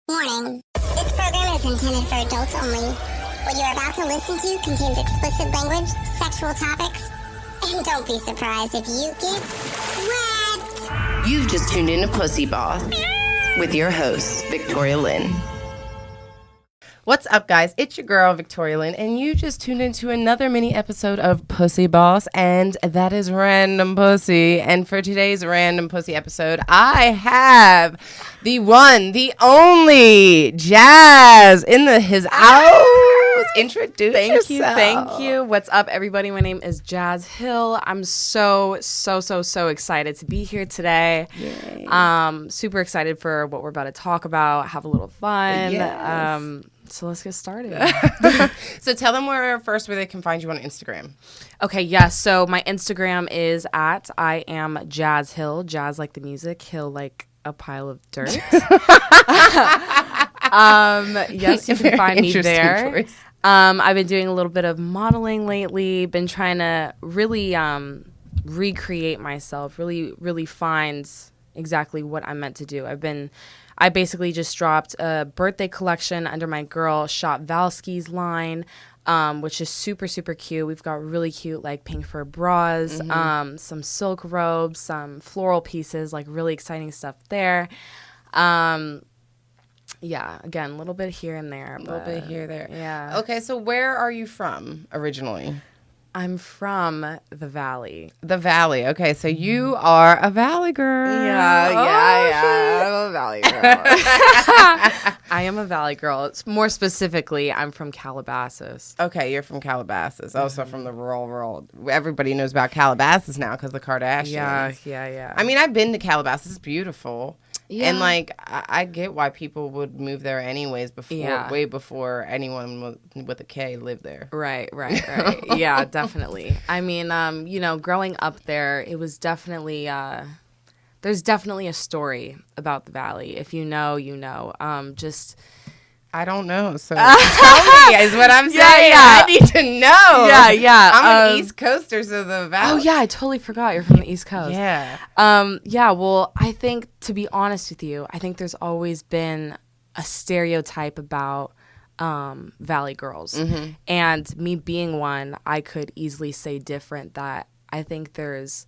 Warning. This program is intended for adults only. What you are about to listen to contains explicit language, sexual topics, and don't be surprised if you get wet. You've just tuned in to PooseBoss with your host, Victoria Lynn. What's up, guys? It's your girl, Victoria Lynn, and you just tuned into another mini episode of PooseBoss, and that is Random Pussy. And for today's Random Pussy episode, I have the one, the only Jazz in his house. Introduce yourself. Thank you. What's up, everybody? My name is Jazz Hill. I'm so excited to be here today. Yay. Super excited for what we're about to talk about, have a little fun. Yes. So let's get started. So tell them where they can find you on Instagram. Okay, yes. So my Instagram is at I am Jazz Hill. Jazz like the music, Hill like a pile of dirt. Yes, you can find me there. Choice. I've been doing a little bit of modeling lately. Been trying to really recreate myself. Really find exactly what I'm meant to do. I basically just dropped a birthday collection under my girl Shop Valsky's line, which is super cute. We've got really cute like pink fur bras, some silk robes, some floral pieces, like really exciting stuff there. Yeah, again, a little bit here and there. A little bit here, there. Yeah. Okay, so where are you from originally? I'm from the Valley. The Valley. Okay, so you are a Valley girl. Yeah. I'm a Valley girl. I am a Valley girl. It's more specifically, I'm from Calabasas. Okay, you're from Calabasas. Also from the rural. Everybody knows about Calabasas now because of the Kardashians. Yeah. I mean, I've been to Calabasas. It's beautiful. Yeah. And, like, I get why people would move there anyways way before anyone with a K lived there. Right. Yeah, definitely. I mean, growing up there, it was definitely, there's definitely a story about the Valley. If you know, you know. I don't know, so tell me is what I'm saying. Yeah. I need to know. Yeah. I'm an East Coaster, so the Valley. Oh, yeah, I totally forgot you're from the East Coast. Yeah. Well, I think, to be honest with you, I think there's always been a stereotype about Valley girls. Mm-hmm. And me being one, I could easily say different, that I think there's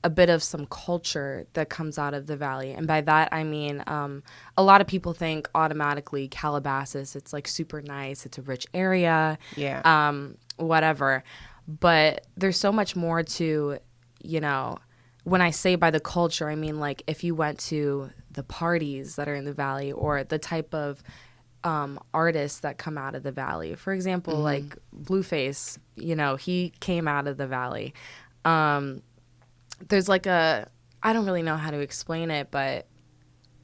a bit of some culture that comes out of the Valley. And by that, I mean, a lot of people think automatically Calabasas, it's like super nice. It's a rich area. Yeah. Whatever. But there's so much more to, when I say by the culture, I mean, like, if you went to the parties that are in the Valley or the type of artists that come out of the Valley. For example, like Blueface, he came out of the Valley. There's like I don't really know how to explain it, but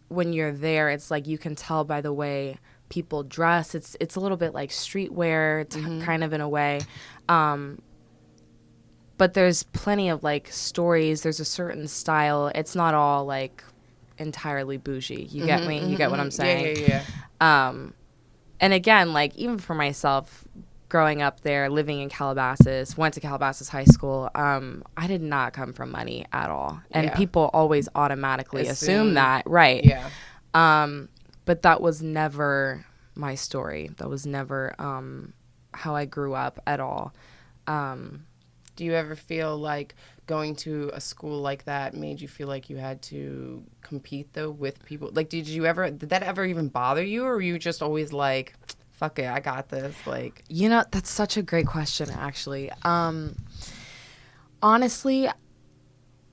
when you're there, it's like you can tell by the way people dress. It's a little bit like streetwear, kind of in a way. But there's plenty of like stories. There's a certain style. It's not all like entirely bougie. You get me? You get what I'm saying? Yeah. And again, like even for myself, growing up there, living in Calabasas, went to Calabasas High School, I did not come from money at all. And people always automatically assume that, right? Yeah. But that was never my story. That was never how I grew up at all. Do you ever feel like going to a school like that made you feel like you had to compete, though, with people? Like, did that ever even bother you, or were you just always like, fuck it, I got this? Like, that's such a great question, actually. Honestly,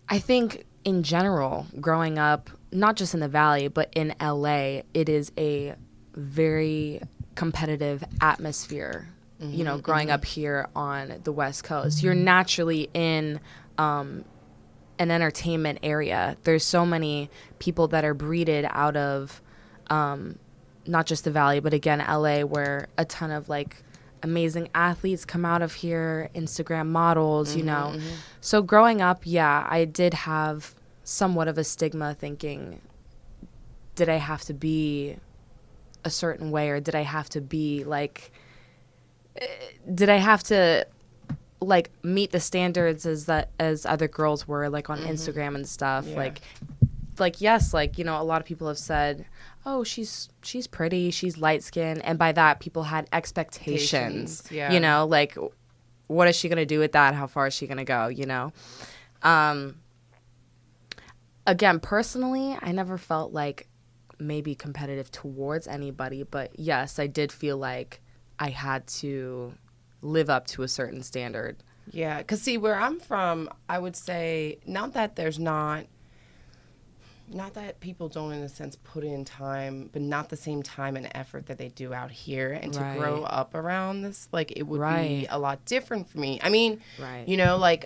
I think in general, growing up, not just in the Valley, but in LA, it is a very competitive atmosphere. Growing up here on the West Coast, you're naturally in an entertainment area. There's so many people that are breeded out of not just the Valley, but again, LA, where a ton of like amazing athletes come out of here, Instagram models, So growing up, I did have somewhat of a stigma thinking, did I have to be a certain way, or did I have to be like, did I have to like meet the standards as other girls were like on Instagram and stuff? Yeah. Like, like, yes, like, you know, a lot of people have said, oh, she's pretty, she's light skinned, and by that people had expectations. Yeah. You know, like, what is she gonna do with that? How far is she gonna go? You know. Again, personally, I never felt like maybe competitive towards anybody, but yes, I did feel like I had to live up to a certain standard. Yeah, because see, where I'm from, I would say not that people don't in a sense put in time, but not the same time and effort that they do out here. And to grow up around this, like, it would be a lot different for me. I mean, you know, like,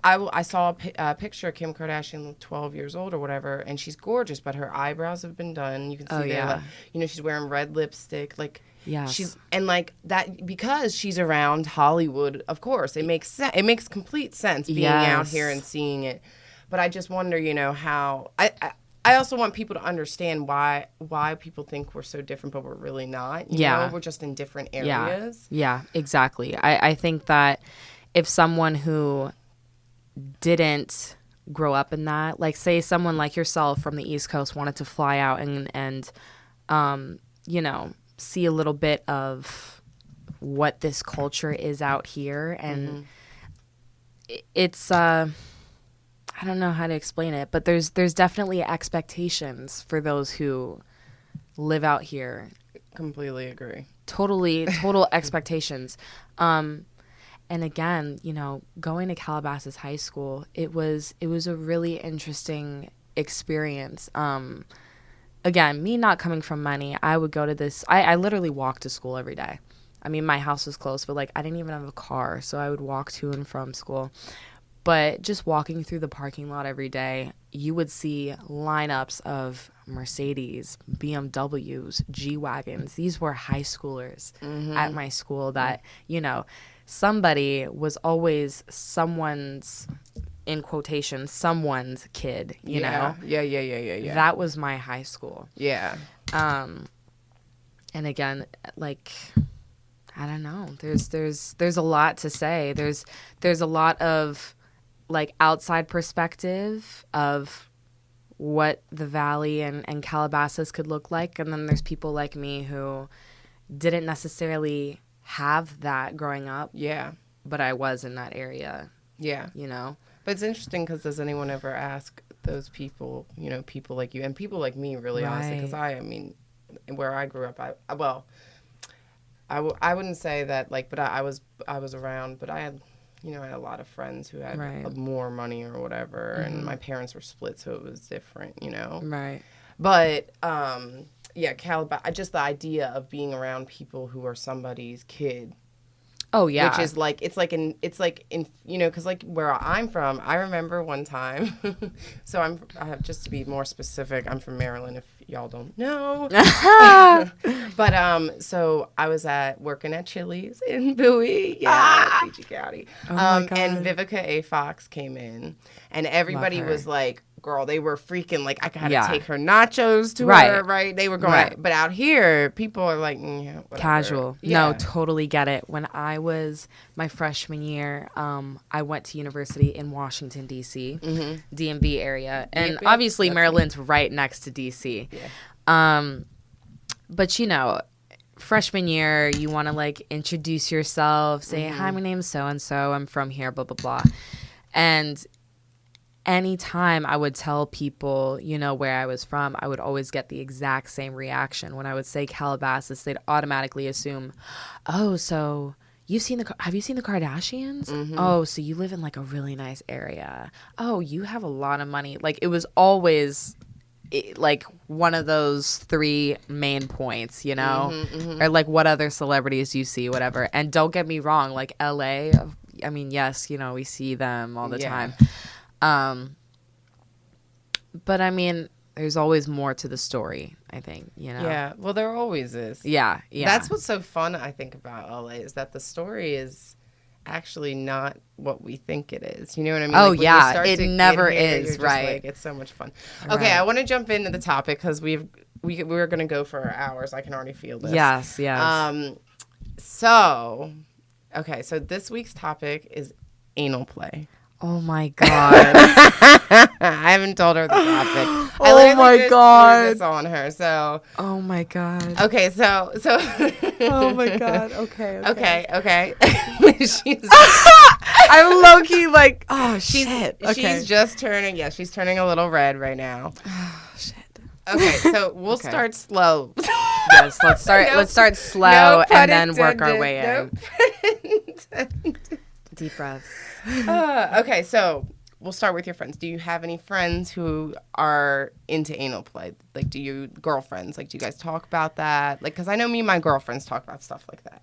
I saw a picture of Kim Kardashian 12 years old or whatever, and she's gorgeous, but her eyebrows have been done. You can see like, you know, she's wearing red lipstick, like. Yes. She's and like that because she's around Hollywood. Of course, it makes it makes complete sense being out here and seeing it. But I just wonder, you know, how I also want people to understand why people think we're so different, but we're really not. You know? We're just in different areas. Yeah, exactly. I think that if someone who didn't grow up in that, like, say someone like yourself from the East Coast wanted to fly out and you know, see a little bit of what this culture is out here, and it's I don't know how to explain it, but there's definitely expectations for those who live out here. Completely agree. Total expectations. And again, you know, going to Calabasas High School, it was a really interesting experience. Again, me not coming from money, I would go to this. I literally walked to school every day. I mean, my house was close, but like I didn't even have a car, so I would walk to and from school. But just walking through the parking lot every day, you would see lineups of Mercedes, BMWs, G-Wagons. These were high schoolers at my school that, you know, somebody was always someone's, in quotation, someone's kid, you know? Yeah. That was my high school. Yeah. And again, like, I don't know. There's a lot to say. There's a lot of, like, outside perspective of what the Valley and Calabasas could look like. And then there's people like me who didn't necessarily have that growing up. Yeah. But I was in that area. Yeah. You know? But it's interesting because does anyone ever ask those people, you know, people like you and people like me, really, honestly, because I mean, where I grew up, I wouldn't say that, like, but I was around, but I had, you know, I had a lot of friends who had more money or whatever, and my parents were split, so it was different, you know. Right. But yeah, Calabasas, just the idea of being around people who are somebody's kid. Oh yeah, which is like it's like in you know, because like where I'm from, I remember one time. So I have, just to be more specific, I'm from Maryland. If y'all don't know, but so I was working at Chili's in Bowie, PG County, and Vivica A. Fox came in, and everybody was like, girl, they were freaking, like, I had to take her nachos to her, right? They were going, but out here, people are like, yeah, whatever. Casual. Yeah. No, totally get it. When I was my freshman year, I went to university in Washington, D.C., DMV area. And obviously, Maryland's right next to D.C. Yeah. But, you know, freshman year, you want to, like, introduce yourself, say, hi, my name's so-and-so, I'm from here, blah, blah, blah. And anytime I would tell people, you know, where I was from, I would always get the exact same reaction. When I would say Calabasas, they'd automatically assume, oh, so have you seen the Kardashians? Oh, so you live in, like, a really nice area. Oh, you have a lot of money. Like, it was always like one of those three main points, you know, or like what other celebrities you see, whatever. And don't get me wrong, like LA, I mean, yes, you know, we see them all the time. But I mean, there's always more to the story, I think, you know? Yeah, well, there always is. Yeah. That's what's so fun, I think, about LA is that the story is actually not what we think it is. You know what I mean? Oh, like, yeah, it never is, right? Like, it's so much fun. Okay, I want to jump into the topic because we're going to go for hours. I can already feel this. Yes. So this week's topic is anal play. Oh my god. I haven't told her the topic. I literally my just God. threw this on her. So Oh my god. okay, so Oh my god. Okay. She's I'm low key like, oh shit. Okay. she's just turning. Yeah, she's turning a little red right now. Oh shit. Okay, so we'll start slow. Yes, let's start. Let's start slow and then work our way in. Deep breaths. Okay, so we'll start with your friends. Do you have any friends who are into anal play? Like, do you girlfriends? Like, do you guys talk about that? Like, because I know me and my girlfriends talk about stuff like that.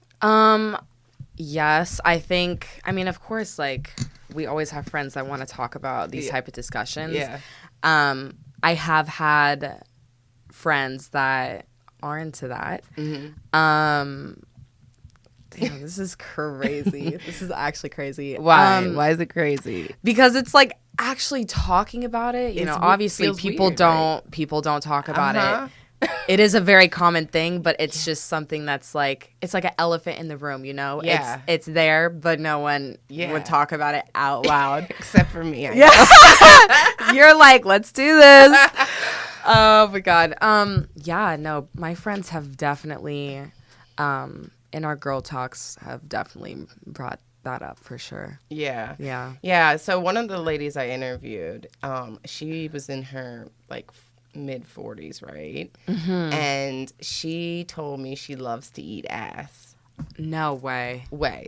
Yes, I think. I mean, of course, like we always have friends that want to talk about these type of discussions. Yeah. I have had friends that are into that. Mm-hmm. Damn, this is crazy. This is actually crazy. Why? Why is it crazy? Because it's like actually talking about it. You know, obviously people weird, don't talk about it. It is a very common thing, but it's just something that's like it's like an elephant in the room. You know, Yeah. it's there, but no one would talk about it out loud Except for me. You're like, let's do this. Oh my god. Yeah. No, my friends have definitely, in our girl talks, have definitely brought that up for sure. Yeah. Yeah. Yeah. So one of the ladies I interviewed, she was in her like mid 40s, right? Mm-hmm. And she told me she loves to eat ass. No way.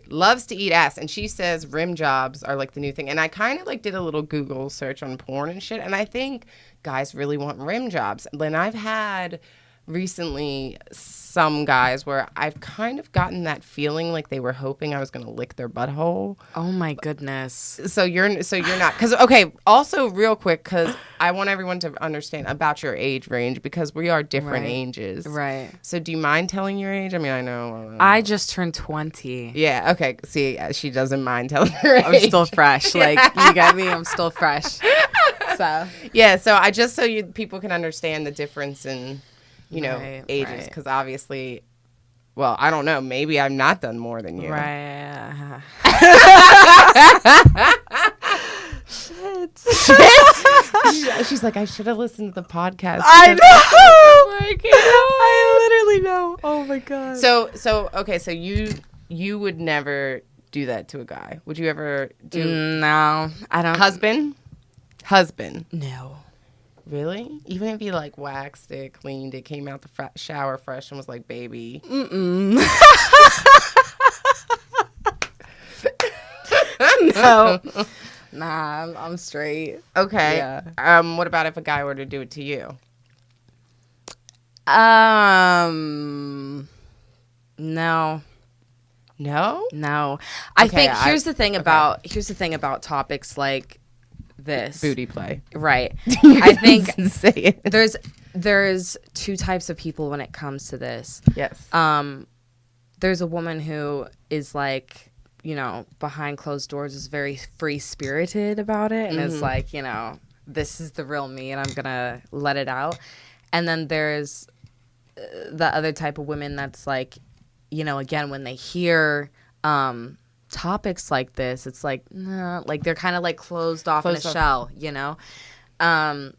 Loves to eat ass. And she says rim jobs are like the new thing. And I kind of like did a little Google search on porn and shit. And I think guys really want rim jobs. And I've had recently some guys where I've kind of gotten that feeling like they were hoping I was going to lick their butthole. Oh my goodness. So you're not, because okay, also real quick, because I want everyone to understand about your age range, because we are different ages. Right. So do you mind telling your age? I mean, I know. I just turned 20. Yeah. Okay. See, she doesn't mind telling her age. I'm still fresh. Like, you got me? I'm still fresh. So. Yeah. So I just so people can understand the difference in, you know, ages, because obviously, well, I don't know. Maybe I've not done more than you. Right. Shit. She's like, I should have listened to the podcast. I know. Like, I literally know. Oh my god. So okay. So you would never do that to a guy. Would you ever do? No, I don't. Husband. No. Really? Even if he like waxed it, cleaned it, came out the shower fresh, and was like, "Baby." No. Nah, I'm straight. Okay. Yeah. What about if a guy were to do it to you? No. No. I think here's the thing about topics like this. Booty play. Right. I think say it. there's two types of people when it comes to this. Yes. There's a woman who is like, you know, behind closed doors is very free spirited about it and is like, you know, this is the real me and I'm gonna let it out. And then there's the other type of women that's like, you know, again, when they hear topics like this, it's like, nah, like they're kind of like closed off in a shell, you know? And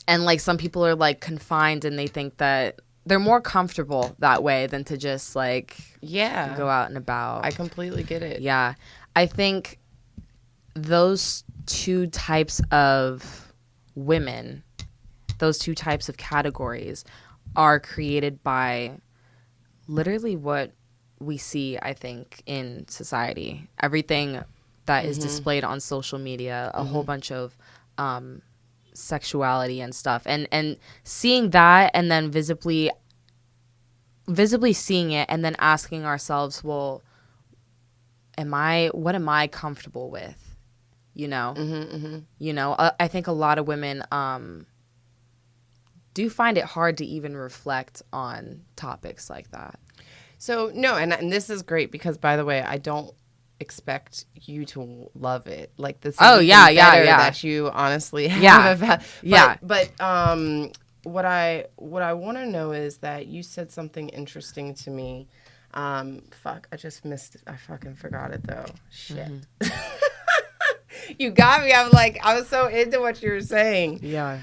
like some people are like confined and they think that they're more comfortable that way than to just like go out and about. I completely get it. Yeah. I think those two types of women, those two types of categories are created by literally what we see, I think, in society. Everything that is displayed on social media, a whole bunch of sexuality and stuff. And seeing that and then visibly seeing it and then asking ourselves, well, what am I comfortable with? You know? You know, I think a lot of women do find it hard to even reflect on topics like that. So, no, and this is great because, by the way, I don't expect you to love it. Like, this is better that you honestly have. But what I want to know is that you said something interesting to me. I just missed it. I fucking forgot it, though. Shit. You got me. I'm like, I was so into what you were saying. Yeah.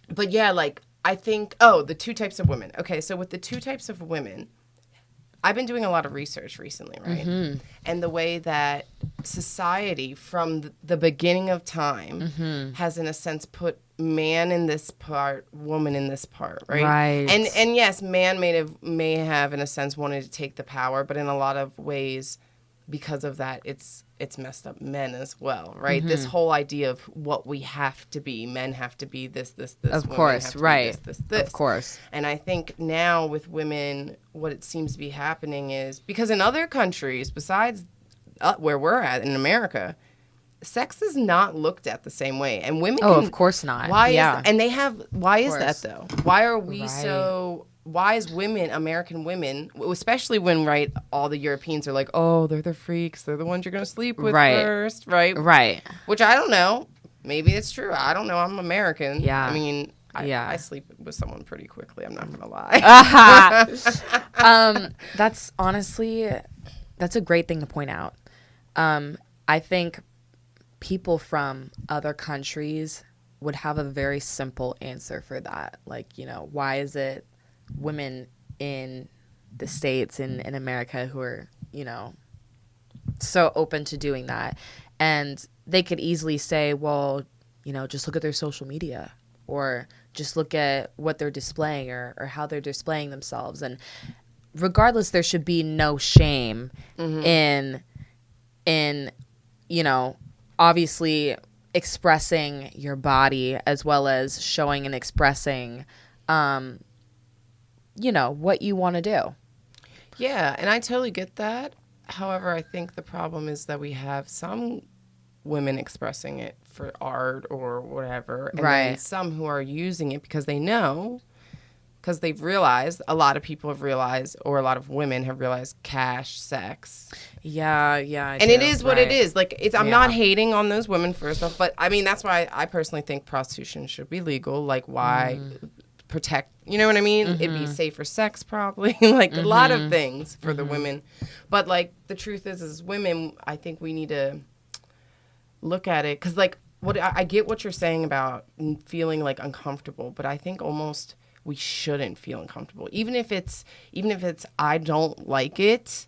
But yeah, like, I think, the two types of women. Okay, so with the two types of women, I've been doing a lot of research recently, right? Mm-hmm. And the way that society from the beginning of time has, in a sense, put man in this part, woman in this part, right? Right. And yes, man may have, in a sense, wanted to take the power, but in a lot of ways, because of that, it's messed up men as well, right? Mm-hmm. This whole idea of what we have to be, men have to be this. Of course, right. This. Of course. And I think now with women, what it seems to be happening is, because in other countries, besides where we're at in America, sex is not looked at the same way, and women. Of course not. Why? Yeah. Why is that though? Why are we so? Why is American women, especially when, right, all the Europeans are like, oh, they're the freaks, they're the ones you're gonna sleep with first, right? Right. Which I don't know. Maybe it's true. I don't know. I'm American. Yeah. I mean, I sleep with someone pretty quickly. I'm not gonna lie. That's a great thing to point out. I think people from other countries would have a very simple answer for that. Like, why is it women in the States, in America, who are, so open to doing that? And they could easily say, well, just look at their social media, or just look at what they're displaying, or how they're displaying themselves. And regardless, there should be no shame in obviously expressing your body, as well as showing and expressing, what you want to do. Yeah, and I totally get that. However, I think the problem is that we have some women expressing it for art or whatever, and then some who are using it because they know, because they've realized, a lot of people have realized, or a lot of women have realized, cash, sex. Yeah. And it is what it is. Like, I'm not hating on those women, first off, but I mean, that's why I personally think prostitution should be legal. Like, why protect, you know what I mean? It'd be safer sex, probably. Like, a lot of things for the women. But, like, the truth is, as women, I think we need to look at it. Because, like, I get what you're saying about feeling, like, uncomfortable, but I think almost we shouldn't feel uncomfortable, even if it's I don't like it.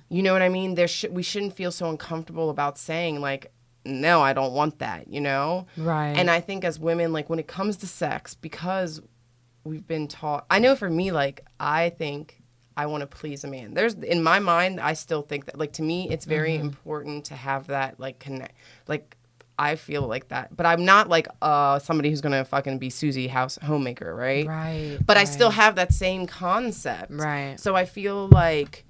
You know what I mean? We shouldn't feel so uncomfortable about saying, like, no, I don't want that, Right. And I think as women, like, when it comes to sex, because we've been taught, I know for me, like, I think I want to please a man. In my mind, I still think that, like, to me, it's very important to have that, like, connect, like, I feel like that, but I'm not like somebody who's gonna fucking be Susie homemaker, right? Right. But I still have that same concept, right? So I feel like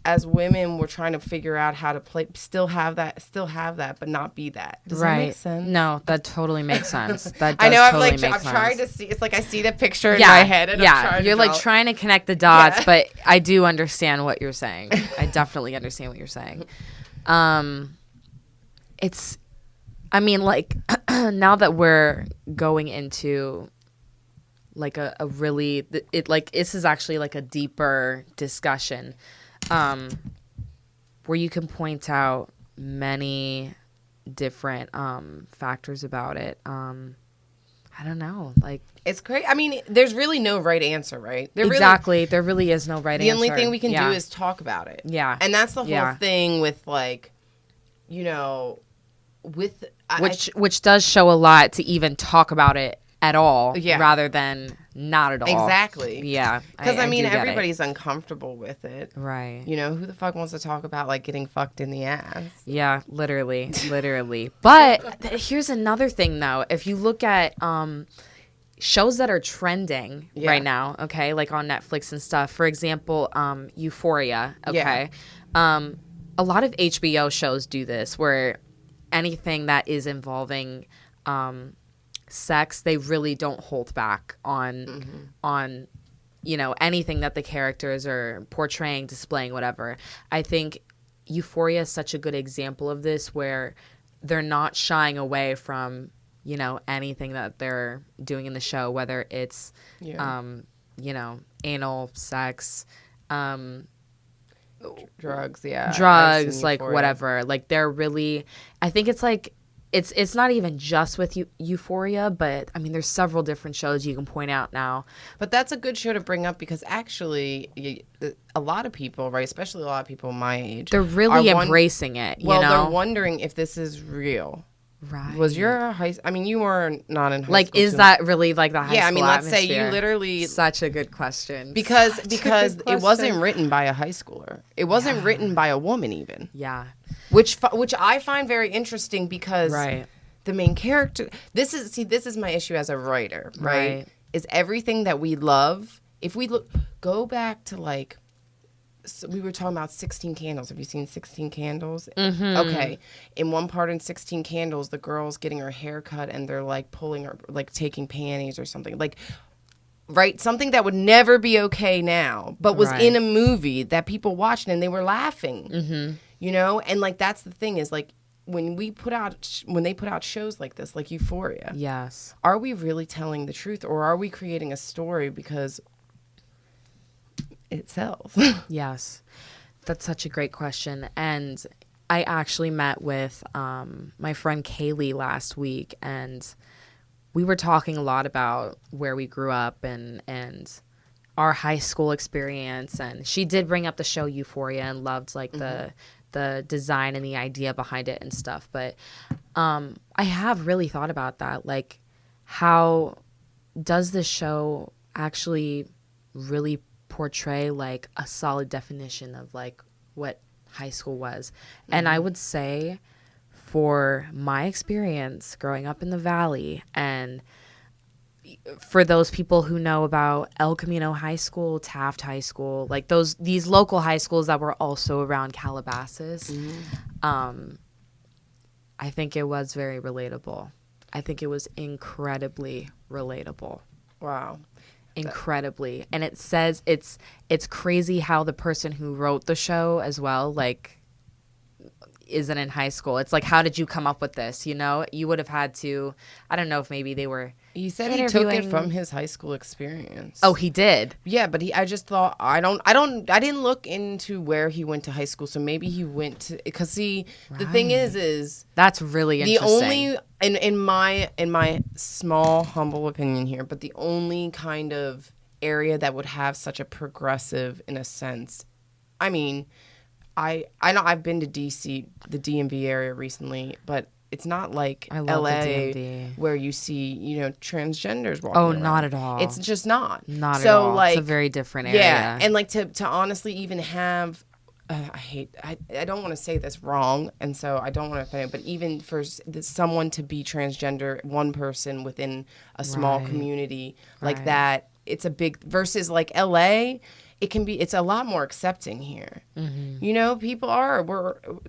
as women, we're trying to figure out how to still have that, but not be that. Does that make sense? No, that totally makes sense. That does I know. I'm trying to see. It's like I see the picture in my head, and you're like trying to connect the dots, but I do understand what you're saying. I definitely understand what you're saying. I mean, like, now that we're going into, like, a really, this is actually, like, a deeper discussion, where you can point out many different factors about it. I don't know, like, it's crazy. I mean, there's really no right answer, right? There really is no right answer. The only thing we can do is talk about it. Yeah. And that's the whole thing with, like, which does show a lot to even talk about it at all, rather than not at all. Exactly. Yeah. Because, I mean, everybody's uncomfortable with it. Right. Who the fuck wants to talk about, like, getting fucked in the ass? Yeah, literally. But here's another thing, though. If you look at shows that are trending right now, okay, like on Netflix and stuff, for example, Euphoria, okay? A lot of HBO shows do this, where anything that is involving sex, they really don't hold back on anything that the characters are portraying, displaying, whatever. I think Euphoria is such a good example of this, where they're not shying away from anything that they're doing in the show, whether it's anal sex. drugs, yeah. I've drugs, seen like Euphoria. whatever. Like they're really, I think it's like, it's not even just with Euphoria, but I mean, there's several different shows you can point out now. But that's a good show to bring up because actually, a lot of people, right, especially a lot of people my age, They're really are embracing it. Well, you know? they're wondering if this is real. Right. Was your I mean, you were not in high like, school. is that really like the high Yeah, school I mean, let's say you atmosphere? literally Such a good question. because Such a because good it wasn't question. written by a high schooler. It wasn't written by a woman even. Yeah. Which I find very interesting because Right. the main character. This is my issue as a writer. Right. Is everything that we love. If we go back to like. So we were talking about 16 Candles. Have you seen 16 Candles? Mm-hmm. Okay. In one part in 16 Candles, the girl's getting her hair cut and they're like pulling her, like taking panties or something. Like, right? Something that would never be okay now, but was in a movie that people watched and they were laughing. Mm-hmm. You know? And like, that's the thing is like, when they put out shows like this, like Euphoria. Yes. Are we really telling the truth or are we creating a story because it sells? Yes. That's such a great question. And I actually met with my friend Kaylee last week, and we were talking a lot about where we grew up and our high school experience. And she did bring up the show Euphoria and loved like the design and the idea behind it and stuff. But I have really thought about that. Like, how does this show actually really portray like a solid definition of like what high school was? And I would say for my experience growing up in the Valley, and for those people who know about El Camino High School, Taft High School, like these local high schools that were also around Calabasas, I think it was very relatable. I think it was incredibly relatable. Wow. Incredibly. And it says it's crazy how the person who wrote the show as well, like, isn't in high school. It's like, how did you come up with this? You know, you would have had to, I don't know if maybe they were. He said he took it from his high school experience. Oh, he did. Yeah, but I just thought I didn't look into where he went to high school. So maybe he went to, because see, the thing is that's really interesting. The only in my small humble opinion here, but the only kind of area that would have such a progressive in a sense, I mean, I know I've been to DC, the DMV area recently, but it's not like LA where you see, you know, transgenders walking around. Not at all. It's just not. Not at all. Like, it's a very different area. Yeah, and like to honestly even have, I don't want to say this wrong, and so I don't want to offend, but even for someone to be transgender, one person within a small community like that, it's a big, versus like LA, it's a lot more accepting here. Mm-hmm. You know, people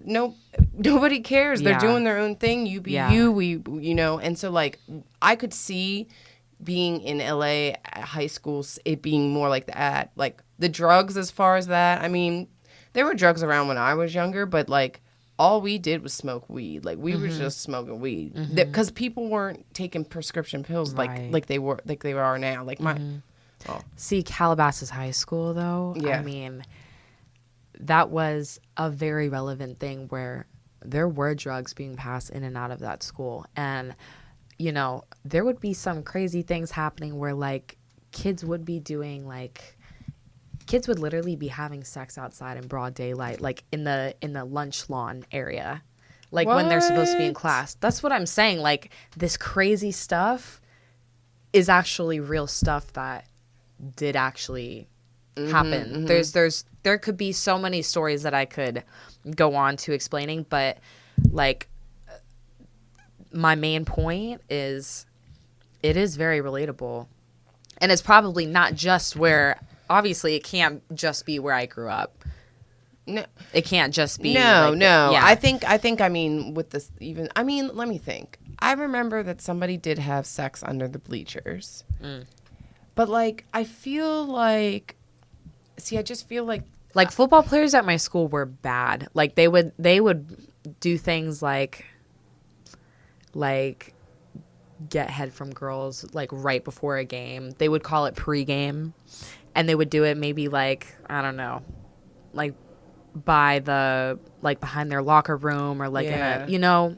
nobody cares. They're doing their own thing. You be you, you know, and so like I could see being in LA at high school, it being more like that, like the drugs as far as that. I mean, there were drugs around when I was younger, but like all we did was smoke weed. Like we were just smoking weed because people weren't taking prescription pills like they are now. Like my. Oh. See, Calabasas High School, though, I mean, that was a very relevant thing where there were drugs being passed in and out of that school. And, you know, there would be some crazy things happening where, like, kids would literally be having sex outside in broad daylight, like in the lunch lawn area, like when they're supposed to be in class. That's what I'm saying. Like, this crazy stuff is actually real stuff that did actually happen. There could be so many stories that I could go on to explaining, but like my main point is it is very relatable, and it's probably not just where, obviously it can't just be where I grew up. No, it can't just be. No. Yeah. I think I mean with this even. I mean, let me think. I remember that somebody did have sex under the bleachers. But, like, I feel like, I just feel like football players at my school were bad. Like, they would do things like get head from girls, like, right before a game. They would call it pregame, and they would do it maybe, like, I don't know, like, by the, like, behind their locker room or, like, in Yeah. a, you know,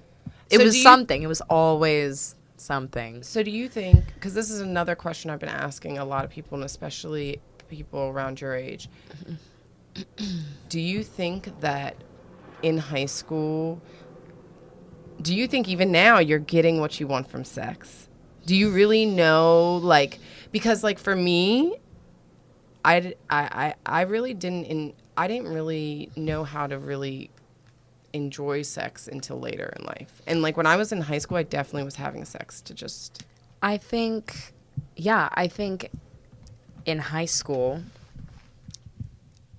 it So was something. It was always something. So do you think, because this is another question I've been asking a lot of people, and especially people around your age, do you think that in high school, do you think even now you're getting what you want from sex? Do you really know, like, because, like, for me, I really I didn't really know how to really enjoy sex until later in life. And, like, when I was in high school, I definitely was having sex to just... I think in high school,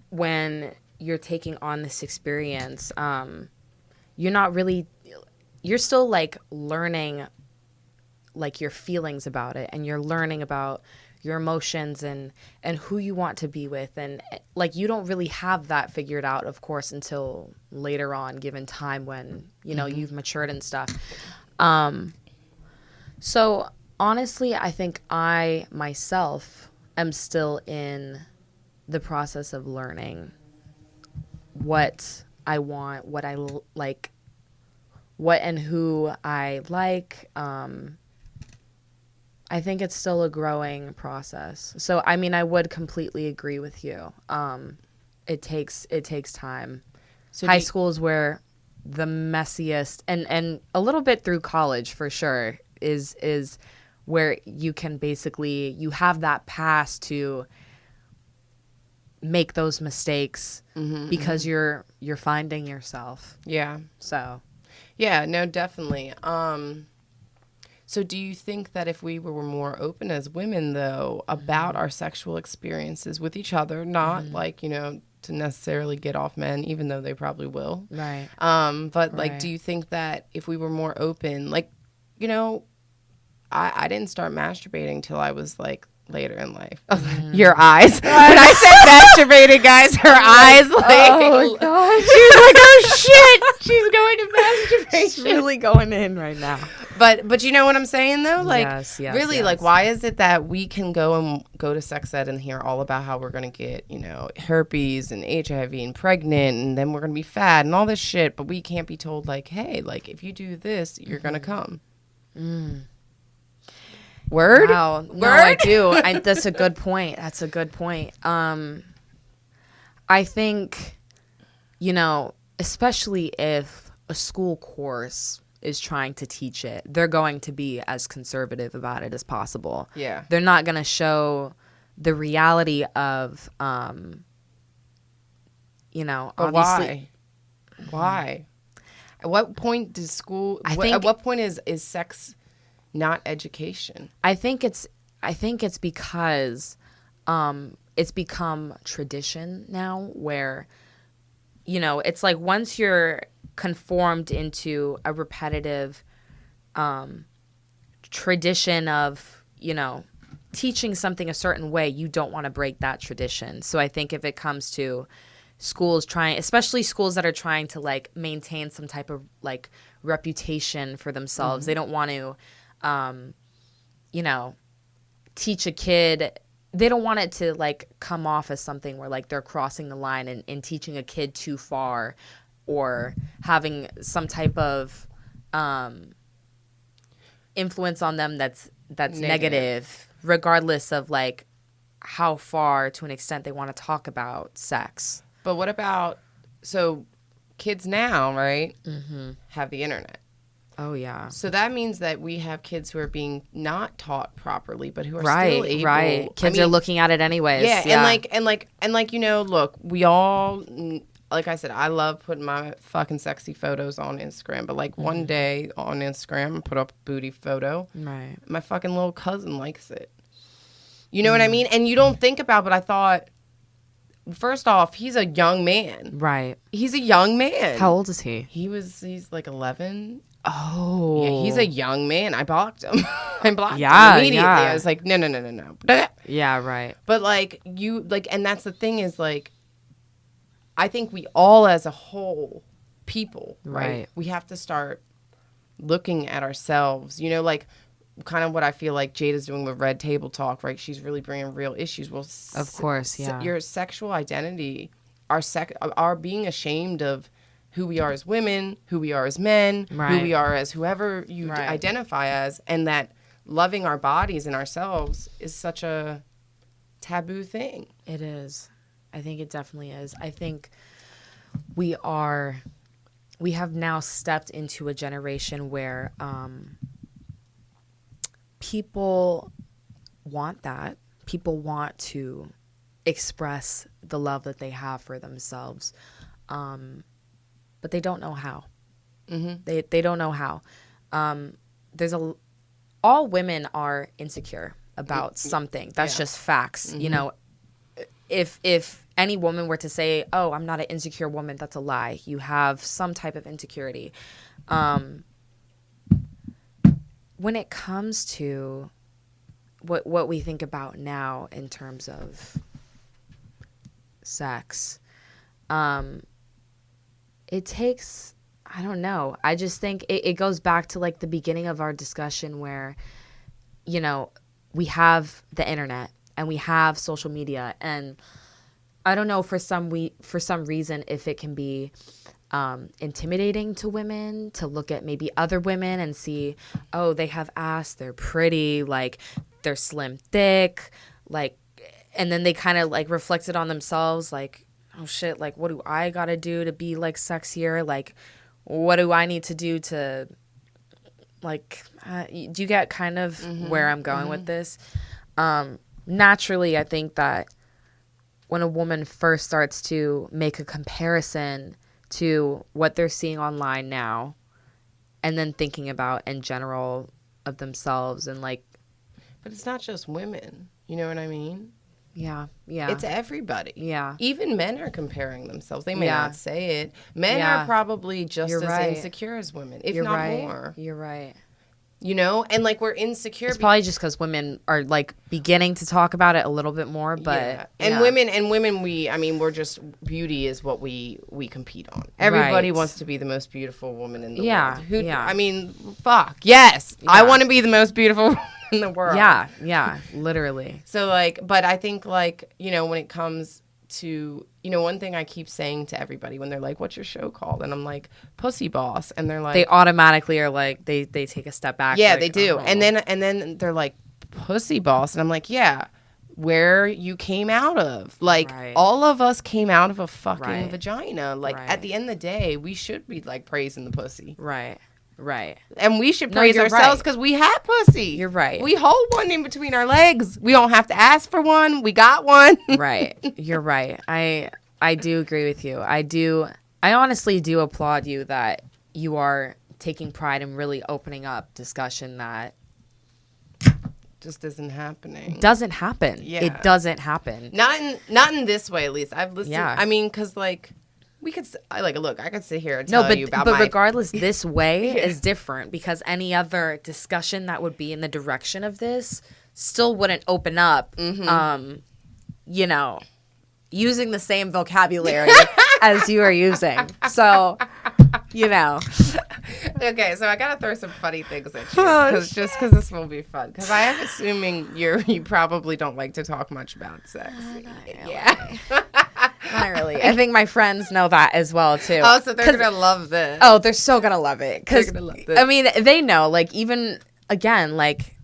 when you're taking on this experience, you're still, like, learning, like, your feelings about it, and you're learning about your emotions and who you want to be with. And, like, you don't really have that figured out, of course, until later on, given time when, you know, you've matured and stuff. So honestly, I think I myself am still in the process of learning what I want, what I like, what and who I like. I think it's still a growing process. So, I mean, I would completely agree with you. It takes time. So high school is where the messiest, and a little bit through college for sure, is where you can basically, you have that pass to make those mistakes because you're finding yourself. Yeah. So. Yeah, no, definitely. So do you think that if we were more open as women, though, about our sexual experiences with each other, not like, you know, to necessarily get off men, even though they probably will. Right. But, like, do you think that if we were more open, like, you know, I didn't start masturbating till I was, like, later in life. Your eyes. When I said masturbating, guys, her eyes, like, Oh, God. she was like, oh, shit, she's going to masturbate. She's really going in right now. But you know what I'm saying, though? Like, Yes, really, yes. like, why is it that we can go to sex ed and hear all about how we're going to get, you know, herpes and HIV and pregnant, and then we're going to be fat and all this shit, but we can't be told, like, hey, like, if you do this, you're going to come. Word? Wow. Word? No, I do. That's a good point. That's a good point. I think, you know, especially if a school course is trying to teach it, they're going to be as conservative about it as possible. Yeah. They're not going to show the reality of, you know, But obviously. Why? At what point does school, I at think- what point is sex not education? I think it's because it's become tradition now, where, you know, it's like once you're conformed into a repetitive tradition of, you know, teaching something a certain way, you don't want to break that tradition. So I think if it comes to schools especially schools that are trying to, like, maintain some type of, like, reputation for themselves, they don't want to you know, teach a kid. They don't want it to, like, come off as something where, like, they're crossing the line and teaching a kid too far, or having some type of influence on them that's negative, regardless of, like, how far to an extent they want to talk about sex. But what about, so kids now, right, have the internet. Oh, yeah. So that means that we have kids who are being not taught properly, but who are still Right, able. right. Kids are looking at it anyways. Yeah, and like, you know, look, we all, like I said, I love putting my fucking sexy photos on Instagram, but, like, one day on Instagram, I put up a booty photo. Right. My fucking little cousin likes it. You know what I mean? And you don't think about, but I thought, first off, he's a young man. Right. He's a young man. How old is he? He's like 11. Oh. Yeah, he's a young man. I blocked him. I blocked him immediately. Yeah. I was like, no. Yeah, right. But, like, you, like, and that's the thing is, like, I think we all as a whole, people, right? We have to start looking at ourselves, you know, like, kind of what I feel like Jada's doing with Red Table Talk, right? She's really bringing real issues. Well, Of course, yeah. Your sexual identity, our being ashamed of who we are as women, who we are as men, who we are as whoever you identify as, and that loving our bodies and ourselves is such a taboo thing. It is. I think it definitely is. I think we have now stepped into a generation where people want that. People want to express the love that they have for themselves. But they don't know how. Mm-hmm. They don't know how. All women are insecure about something. That's just facts. Mm-hmm. You know, if any woman were to say, "Oh, I'm not an insecure woman," that's a lie. You have some type of insecurity. When it comes to what we think about now in terms of sex, it takes, I don't know. I just think it goes back to like the beginning of our discussion where, you know, we have the internet and we have social media, and I don't know for some reason if it can be intimidating to women to look at maybe other women and see, oh, they have ass, they're pretty, like they're slim, thick, like, and then they kind of like reflect it on themselves, like, oh shit, like what do I gotta do to be like sexier? Like, what do I need to do to, like, do you get kind of where I'm going with this? Naturally, I think that when a woman first starts to make a comparison to what they're seeing online now, and then thinking about in general of themselves and like, but it's not just women, you know what I mean? Yeah. It's everybody. Yeah. Even men are comparing themselves. They may not say it. Men are probably just as insecure as women, if not more. You're right. You know? And, like, we're insecure. It's probably just because women are, like, beginning to talk about it a little bit more, but... Yeah. Women, we're just... Beauty is what we compete on. Everybody wants to be the most beautiful woman in the world. I mean, fuck. Yes. Yeah. I want to be the most beautiful woman in the world. Yeah, literally. So, like, but I think, like, you know, when it comes to, you know, one thing I keep saying to everybody when they're like, what's your show called? And I'm like, PooseBoss. And they're like... They automatically are like, they take a step back. Yeah, like, they do. Oh. And then they're like, PooseBoss. And I'm like, yeah, where you came out of. Like, all of us came out of a fucking vagina. Like, at the end of the day, we should be, like, praising the pussy. Right. And we should praise ourselves because we had pussy. You're right. We hold one in between our legs. We don't have to ask for one. We got one. Right. You're right. I do agree with you. I honestly do applaud you that you are taking pride in really opening up discussion that just isn't happening. Doesn't happen. Yeah. It doesn't happen. Not in this way, at least. I've listened. Yeah. I mean, because, like... We could, look, I could sit here and tell you about but regardless, this way is different because any other discussion that would be in the direction of this still wouldn't open up, you know, using the same vocabulary as you are using. So, you know. Okay, so I got to throw some funny things at you just because this will be fun. Because I am assuming you probably don't like to talk much about sex. Yeah. Not really. I think my friends know that as well, too. Oh, so they're going to love this. Oh, they're so going to love it. Because, I mean, they know, like, even, again, like,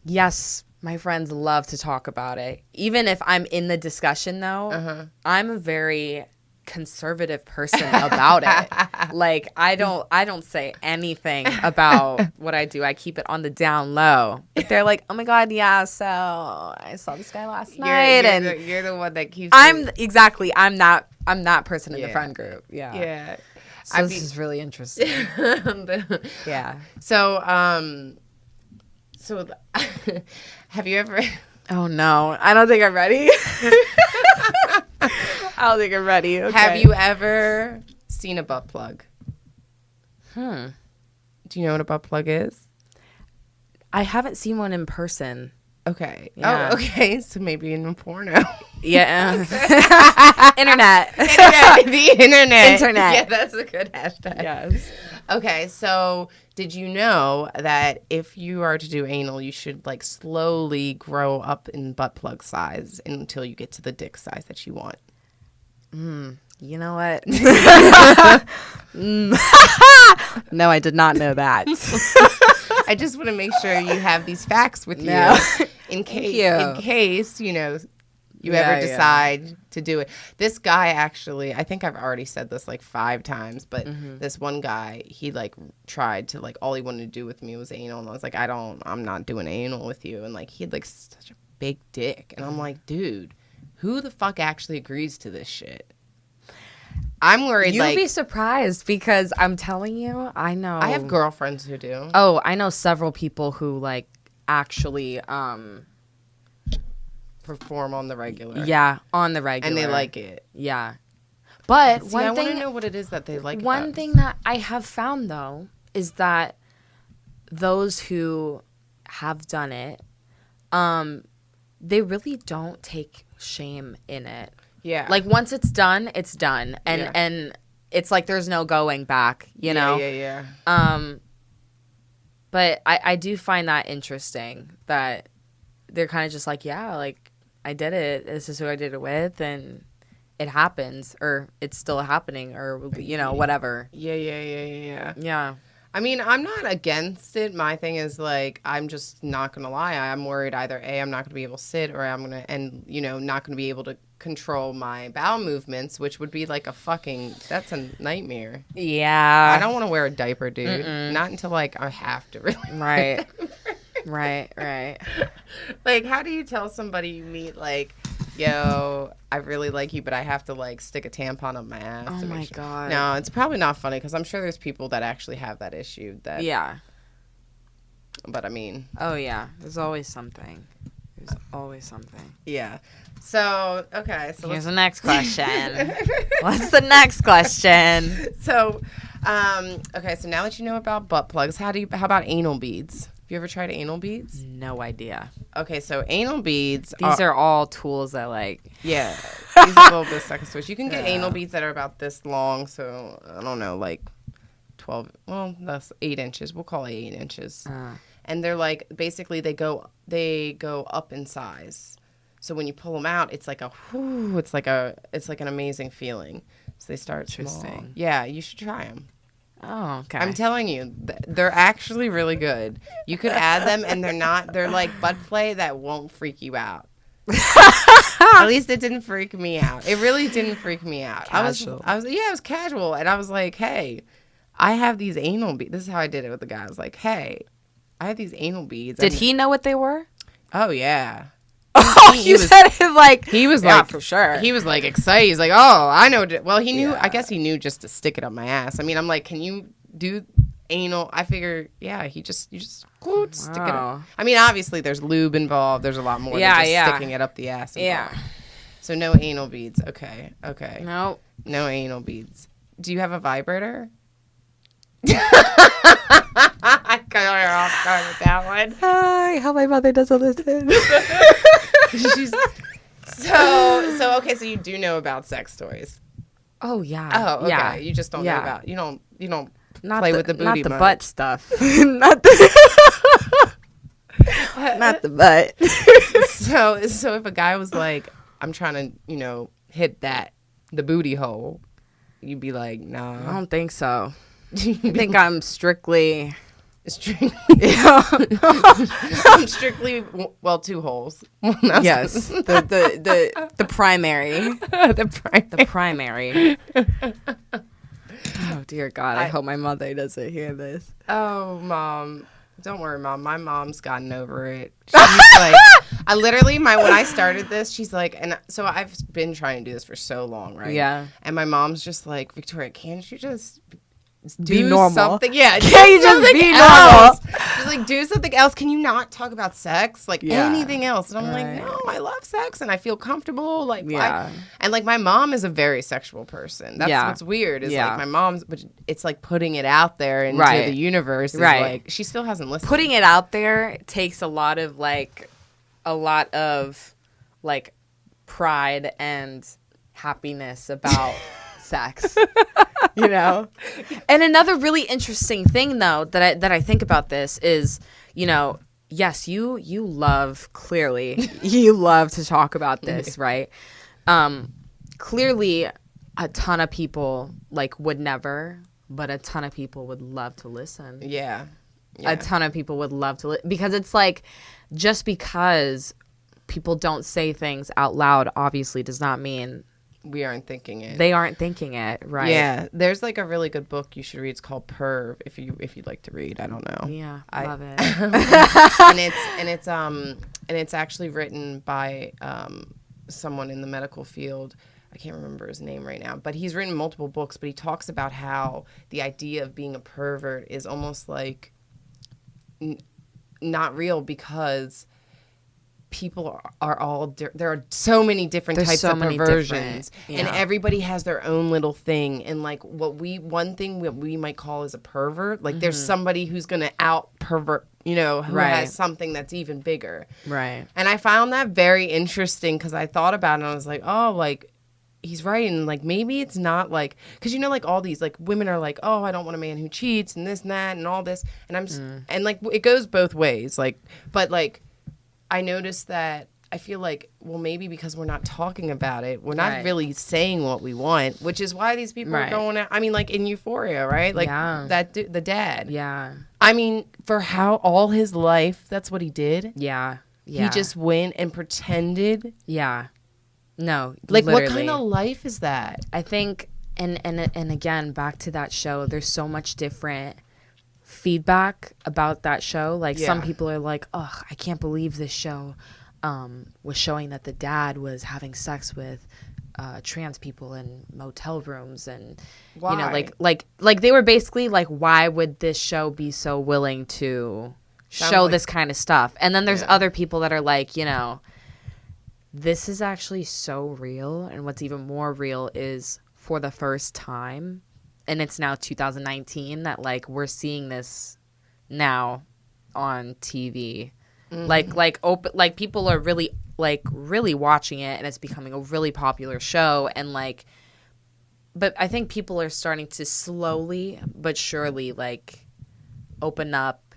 yes, my friends love to talk about it. Even if I'm in the discussion, though, I'm a very conservative person about it. Like, I don't say anything about what I do. I keep it on the down low. But they're like, oh my God, yeah, so I saw this guy last night. You're the one that keeps I'm that person in the friend group. Yeah. So this is really interesting. Yeah. So have you ever... Oh, no. I don't think I'm ready. I don't think I'm ready. Okay. Have you ever seen a butt plug? Do you know what a butt plug is? I haven't seen one in person. Okay. Yeah. Oh, okay. So maybe in a porno. Yeah. Internet. The internet. Yeah, that's a good hashtag. Yes. Okay, so did you know that if you are to do anal, you should like slowly grow up in butt plug size until you get to the dick size that you want? You know what? No, I did not know that. I just want to make sure you have these facts with you in case you know you ever decide to do it. This guy actually, I think I've already said this like 5 times, but this one guy, he like tried to like, all he wanted to do with me was anal, and I was like, I'm not doing anal with you, and like he had like such a big dick, and I'm like, dude, who the fuck actually agrees to this shit? I'm worried. You'd be surprised because I'm telling you, I know. I have girlfriends who do. Oh, I know several people who like actually perform on the regular. Yeah, on the regular. And they like it. Yeah. But see, I want to know what it is that they like. One thing that I have found though is that those who have done it, they really don't take shame in it. Yeah. Like once it's done, it's done. And it's like there's no going back, you know? Yeah. But I do find that interesting that they're kind of just like, yeah, like I did it. This is who I did it with, and it happens, or it's still happening, or you know, whatever. Yeah. I mean, I'm not against it. My thing is like, I'm just not gonna lie. I'm worried either A, I'm not gonna be able to sit, or I'm gonna, and you know, not gonna be able to control my bowel movements, which would be like that's a nightmare. Yeah. I don't want to wear a diaper, dude. Not until like I have to really. Right. Like, how do you tell somebody you meet like, yo, I really like you, but I have to like stick a tampon up my ass? Oh my God. No, it's probably not funny because I'm sure there's people that actually have that issue. Yeah. But I mean. Oh yeah. There's always something. Yeah. So, okay. So here's the next question. What's the next question? So, okay. So now that you know about butt plugs, how about anal beads? Have you ever tried anal beads? No idea. Okay, so anal beads. These are all tools that like. Yeah. These are a little bit second switch. You can get anal beads that are about this long. So I don't know, like 12. Well, that's 8 inches. We'll call it 8 inches. And they're like, basically they go up in size. So when you pull them out, it's like it's like an amazing feeling. So they start small. Yeah, you should try them. Oh, okay. I'm telling you, they're actually really good. You could add them, and they're like butt play that won't freak you out. At least it didn't freak me out. It really didn't freak me out. Casual. It was casual, and I was like, hey, I have these anal beads. This is how I did it with the guy. I was like, hey, I have these anal beads. Did he know what they were? Oh yeah. Oh, you said it like he was yeah, like for sure. He was like excited. He's like, oh, I know. Well, he knew. Yeah. I guess he knew just to stick it up my ass. I mean, I'm like, can you do anal? I figure, yeah. You just stick it up. I mean, obviously, there's lube involved. There's a lot more than just sticking it up the ass. Involved. Yeah. So no anal beads. Okay. No anal beads. Do you have a vibrator? I cut her off guard with that one. Hi, how my mother doesn't listen. So okay, so you do know about sex toys. Oh yeah. Oh, okay. Yeah. You just don't know about you don't not play with the booty. Not the much. butt stuff. Not the butt. So if a guy was like, I'm trying to, hit the booty hole, you'd be like, nah. I don't think so. I think I'm strictly I'm strictly 2 holes. Yes, the primary. The primary. Oh dear God! I hope my mother doesn't hear this. Oh, Mom, don't worry, Mom. My mom's gotten over it. She's like, when I started this, she's like, and so I've been trying to do this for so long, right? Yeah. And my mom's just like, Victoria, can't you just be normal? Something? Yeah. Can you just be normal? She's like, do something else. Can you not talk about sex? Like anything else? And I'm like, no, I love sex and I feel comfortable. Like, and like my mom is a very sexual person. That's what's weird is like my mom's, but it's like putting it out there into the universe. Is like, she still hasn't listened. Putting it out there takes a lot of pride and happiness about sex. And another really interesting thing though that I think about this is, yes, you love you love to talk about this, right? Clearly a ton of people like would never, but a ton of people would love to listen. Yeah. A ton of people would love to because it's like, just because people don't say things out loud obviously does not mean we aren't thinking it. They aren't thinking it, right? Yeah, there's like a really good book you should read. It's called Perv. If you'd like to read, I don't know. Yeah, I love it. and it's actually written by someone in the medical field. I can't remember his name right now, but he's written multiple books. But he talks about how the idea of being a pervert is almost like not real, because people are all there are so many different types of perversions, and everybody has their own little thing. And like one thing we might call as a pervert, like there's somebody who's gonna out pervert, who has something that's even bigger, right? And I found that very interesting, because I thought about it and I was like, oh, like he's right. And like maybe it's not like, because like all these like women are like, oh, I don't want a man who cheats and this and that and all this, and and like it goes both ways, like, but like I noticed that I feel like, well, maybe because we're not talking about it, we're not really saying what we want, which is why these people are going out. I mean, like in Euphoria, right? Like the dad. Yeah. I mean, for how all his life, that's what he did. Yeah. He just went and pretended. Yeah. No, like literally. What kind of life is that? I think, and again, back to that show, there's so much different feedback about that show. Like some people are like, oh, I can't believe this show was showing that the dad was having sex with trans people in motel rooms, and why? like they were basically like, why would this show be so willing to show this kind of stuff? And then there's other people that are like, this is actually so real, and what's even more real is for the first time, and it's now 2019, that like we're seeing this now on TV. Like people are really watching it, and it's becoming a really popular show, and like, but I think people are starting to slowly but surely like open up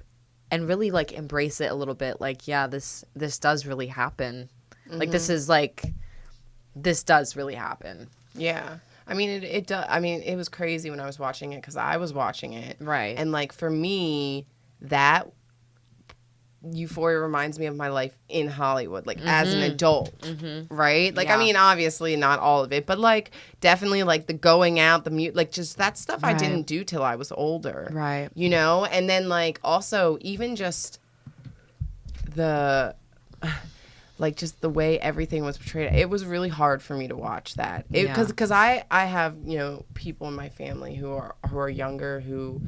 and really like embrace it a little bit. Like, yeah, this does really happen. Like this does really happen. Yeah. I mean, it does. I mean, it was crazy when I was watching it, because I was watching it. Right. And, like, for me, that Euphoria reminds me of my life in Hollywood, like, as an adult, right? Like, I mean, obviously not all of it, but, like, definitely, like, the going out, the mute, like, just that stuff I didn't do till I was older. Right. And then, like, also, even just like just the way everything was portrayed, it was really hard for me to watch that, because I have people in my family who are younger, who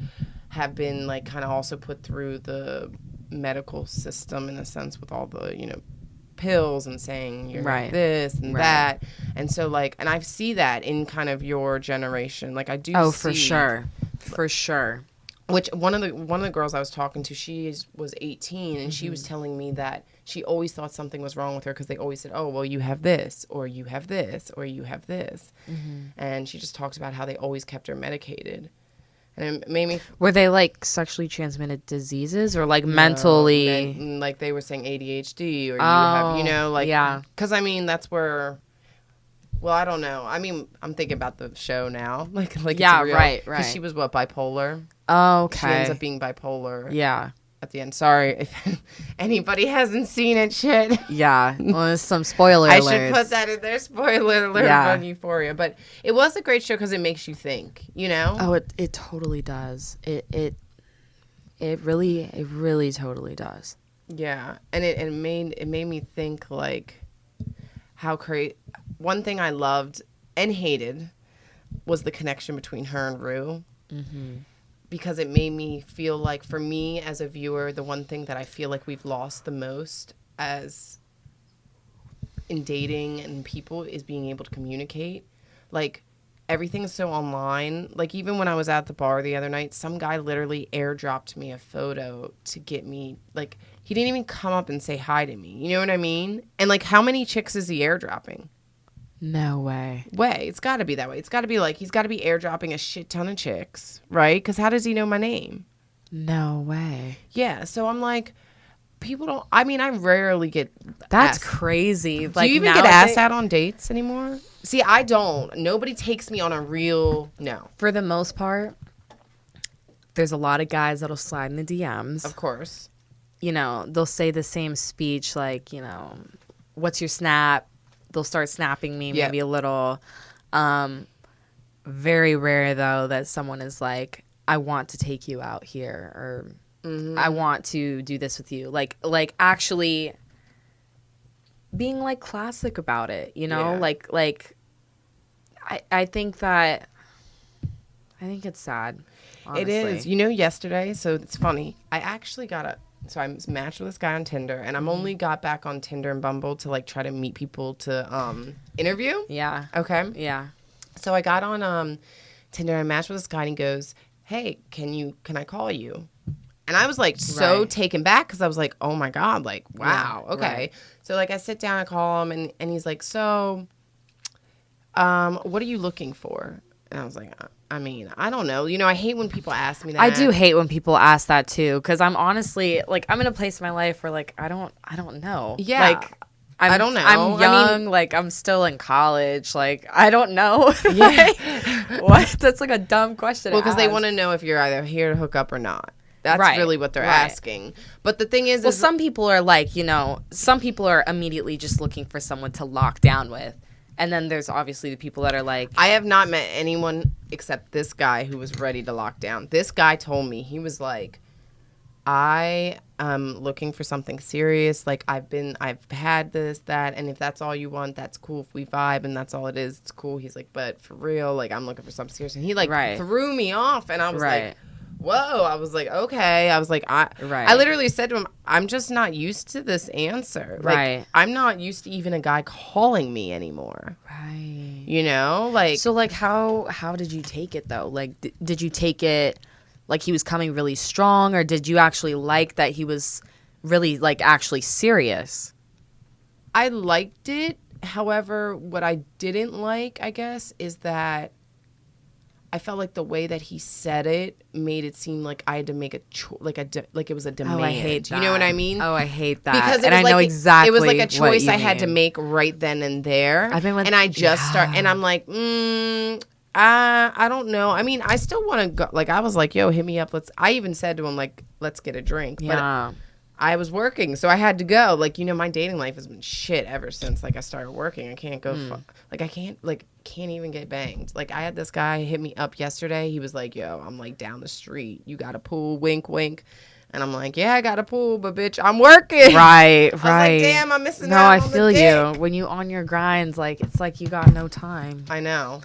have been like kind of also put through the medical system in a sense, with all the pills and saying you're this and that, and so like, and I see that in kind of your generation, like I do. Oh, for sure. Which one of the girls I was talking to, she was 18, and she was telling me that she always thought something was wrong with her, because they always said, oh, well, you have this, or you have this, or you have this. And she just talks about how they always kept her medicated. And it made me... Were they like sexually transmitted diseases, or like mentally... like they were saying ADHD, or you have, like... Yeah. Because, I mean, that's where... Well, I don't know. I mean, I'm thinking about the show now. Like yeah, it's real. right. Because she was, bipolar? Oh, okay. She ends up being bipolar. Yeah. At the end. Sorry if anybody hasn't seen it, shit. Yeah. Well, there's some spoiler alerts. I should put that in there. Spoiler alert on Euphoria. But it was a great show because it makes you think, Oh, it totally does. It really totally does. Yeah. And it made me think, like, how great. One thing I loved and hated was the connection between her and Rue. Because it made me feel like, for me as a viewer, the one thing that I feel like we've lost the most as in dating and people is being able to communicate. Like, everything's so online. Like, even when I was at the bar the other night, some guy literally airdropped me a photo to get me, like, he didn't even come up and say hi to me. You know what I mean? And, like, how many chicks is he airdropping? No way. It's got to be that way. It's got to be like, he's got to be airdropping a shit ton of chicks, right? Because how does he know my name? No way. Yeah, so I'm like, people don't, I mean, I rarely get That's asked. crazy. Do you even get asked out on dates anymore? See, I don't. Nobody takes me on a real no. For the most part, there's a lot of guys that'll slide in the DMs. Of course. You know, they'll say the same speech like, you know, what's your snap? They'll start snapping me maybe a little. Very rare, though, that someone is like, I want to take you out here, or I want to do this with you. Like actually being like classic about it, you know? Yeah. I think it's sad. Honestly. It is. You know, yesterday, so it's funny. I actually so I matched with this guy on Tinder, and I'm only got back on Tinder and Bumble to like try to meet people to interview. Yeah. Okay. Yeah. So I got on Tinder and I matched with this guy, and he goes, "Hey, can I call you?" And I was like so taken back because I was like, "Oh my God, like wow, okay." Right. So like I sit down, I call him, and he's like, "So, what are you looking for?" And I was like, I mean, I don't know. You know, I hate when people ask me that. I do hate when people ask that too, because I'm honestly like, I'm in a place in my life where like I don't know. Yeah. Like I don't know. I'm young. Like I'm still in college. Like I don't know. Yeah. What? That's like a dumb question. Well, because they want to know if you're either here to hook up or not. That's really what they're asking. But the thing is, some people are like, you know, some people are immediately just looking for someone to lock down with. And then there's obviously the people that are like... I have not met anyone except this guy who was ready to lock down. This guy told me, he was like, I am looking for something serious. Like, I've had this, that, and if that's all you want, that's cool. If we vibe and that's all it is, it's cool. He's like, but for real, like, I'm looking for something serious. And he, like, threw me off. And I was like... Whoa, I was like, okay. I was like, I literally said to him, I'm just not used to this answer. Like, I'm not used to even a guy calling me anymore. Right. You know? Like, so, like, how did you take it, though? Like, did you take it like he was coming really strong, or did you actually like that he was really, like, actually serious? I liked it. However, what I didn't like, I guess, is that I felt like the way that he said it made it seem like I had to make like it was a demand. Oh, I hate that. You know what I mean? Oh, I hate that. Because I know exactly. It was like a choice I had to make right then and there. And I just and I'm like, I don't know. I mean, I still want to go. Like, I was like, yo, hit me up. I even said to him, like, let's get a drink. Yeah. But I was working, so I had to go. Like, you know, my dating life has been shit ever since, like, I started working. I can't go, I can't even get banged. Like, I had this guy hit me up yesterday. He was like, yo, I'm, like, down the street. You got a pool? Wink, wink. And I'm like, yeah, I got a pool, but, bitch, I'm working. Right. I was like, damn, I'm missing out on I feel you. When you on your grinds, like, it's like you got no time. I know.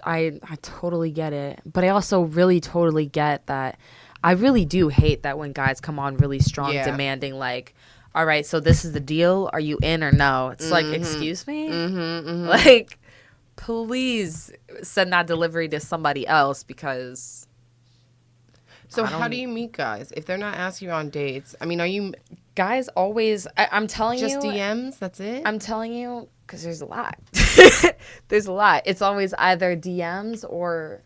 I totally get it. But I also really totally get that. I really do hate that when guys come on really strong, demanding, like, all right, so this is the deal. Are you in or no? It's like, excuse me? Like, please send that delivery to somebody else, because... So how do you meet guys? If they're not asking you on dates, I mean, are you... Guys always... I'm telling you... Just DMs? That's it? I'm telling you, because there's a lot. There's a lot. It's always either DMs or...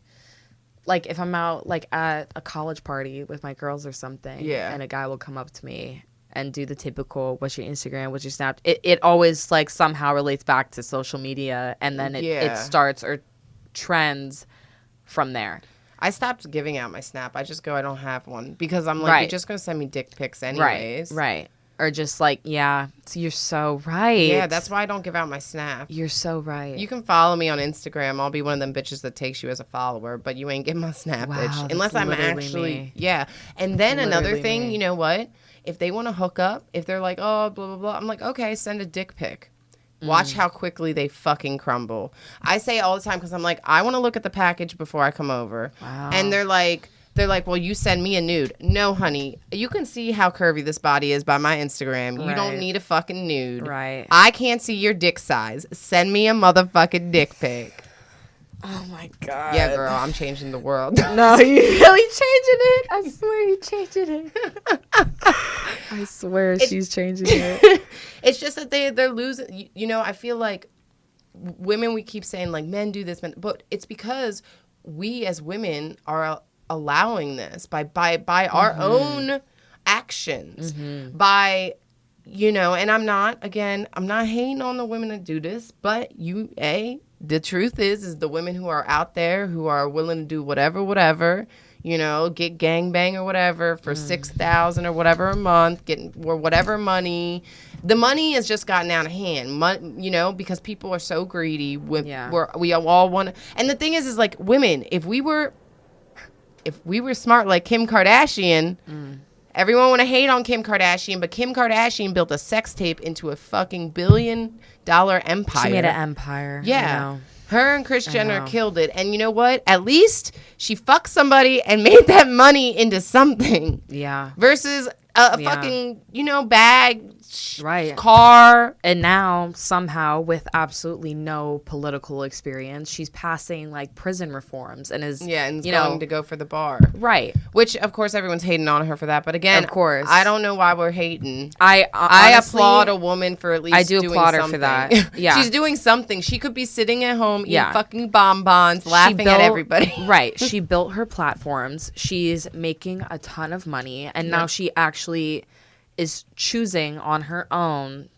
Like, if I'm out, like, at a college party with my girls or something, and a guy will come up to me and do the typical, what's your Instagram, what's your Snap? It always, like, somehow relates back to social media, and then it starts or trends from there. I stopped giving out my Snap. I just go, I don't have one. Because I'm like, you're just going to send me dick pics anyways. Right. Or just like, so you're so right. Yeah, that's why I don't give out my Snap. You're so right. You can follow me on Instagram. I'll be one of them bitches that takes you as a follower, but you ain't getting my Snap, bitch. Unless I'm actually, me. Yeah. And then another thing, you know what? If they want to hook up, if they're like, oh, blah, blah, blah, I'm like, okay, send a dick pic. Watch how quickly they fucking crumble. I say all the time because I'm like, I want to look at the package before I come over. Wow. And they're like, well, you send me a nude. No, honey. You can see how curvy this body is by my Instagram. You don't need a fucking nude. Right. I can't see your dick size. Send me a motherfucking dick pic. Oh, my God. Yeah, girl, I'm changing the world. No, you're really changing it. I swear you're changing it. I swear she's changing it. It's just that they're losing. You know, I feel like women, we keep saying, like, men do this, but it's because we as women are allowing this by our own actions, by you know, and I'm not hating on the women that do this, but the truth is the women who are out there who are willing to do whatever, you know, get gangbang or whatever for $6,000 or whatever a month, or whatever money. The money has just gotten out of hand, you know, because people are so greedy. We all want to. And the thing is like, women, if we were smart like Kim Kardashian, everyone want to hate on Kim Kardashian, but Kim Kardashian built a sex tape into a fucking $1 billion empire. She made an empire. Yeah. Her and Kris Jenner killed it. And you know what? At least she fucked somebody and made that money into something. Yeah. Versus a fucking, you know, bag, right, car. And now somehow with absolutely no political experience, she's passing like prison reforms and is going to go for the bar. Right. Which of course everyone's hating on her for that. But again, of course, I don't know why we're hating. I honestly, applaud a woman for at least I do doing applaud her something. for that. Yeah. She's doing something. She could be sitting at home eating fucking bonbons, laughing at everybody. Right. She built her platforms. She's making a ton of money, and now she actually is choosing on her own